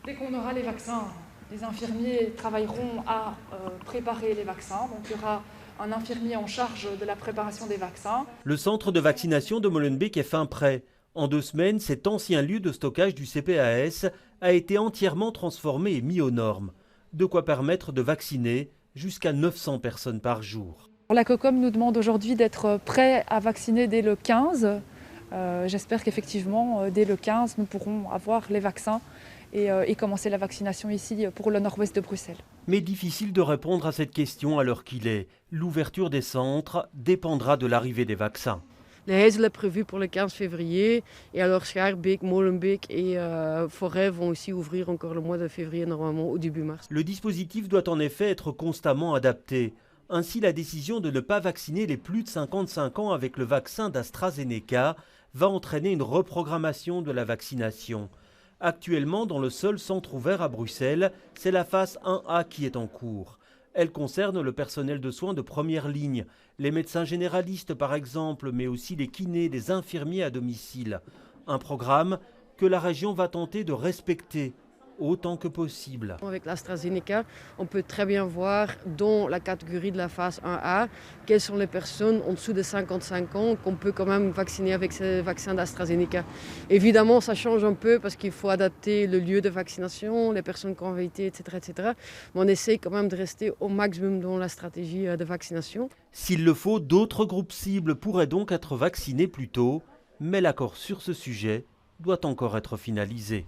Dès qu'on aura les vaccins, les infirmiers travailleront à préparer les vaccins. Donc il y aura un infirmier en charge de la préparation des vaccins. Le centre de vaccination de Molenbeek est fin prêt. En 2 semaines, cet ancien lieu de stockage du CPAS a été entièrement transformé et mis aux normes. De quoi permettre de vacciner jusqu'à 900 personnes par jour. La COCOM nous demande aujourd'hui d'être prêt à vacciner dès le 15. J'espère qu'effectivement, dès le 15, nous pourrons avoir les vaccins et commencer la vaccination ici pour le nord-ouest de Bruxelles. Mais difficile de répondre à cette question à l'heure qu'il est. L'ouverture des centres dépendra de l'arrivée des vaccins. Le Heysel est prévu pour le 15 février et alors Schaerbeek, Molenbeek et Forêt vont aussi ouvrir encore le mois de février normalement au début mars. Le dispositif doit en effet être constamment adapté. Ainsi, la décision de ne pas vacciner les plus de 55 ans avec le vaccin d'AstraZeneca va entraîner une reprogrammation de la vaccination. Actuellement, dans le seul centre ouvert à Bruxelles, c'est la phase 1A qui est en cours. Elle concerne le personnel de soins de première ligne, les médecins généralistes par exemple, mais aussi les kinés, les infirmiers à domicile. Un programme que la région va tenter de respecter autant que possible. Avec l'AstraZeneca, on peut très bien voir dans la catégorie de la phase 1A quelles sont les personnes en dessous de 55 ans qu'on peut quand même vacciner avec ce vaccin d'AstraZeneca. Évidemment, ça change un peu parce qu'il faut adapter le lieu de vaccination, les personnes qui ont été, etc., etc. Mais on essaie quand même de rester au maximum dans la stratégie de vaccination. S'il le faut, d'autres groupes cibles pourraient donc être vaccinés plus tôt, mais l'accord sur ce sujet doit encore être finalisé.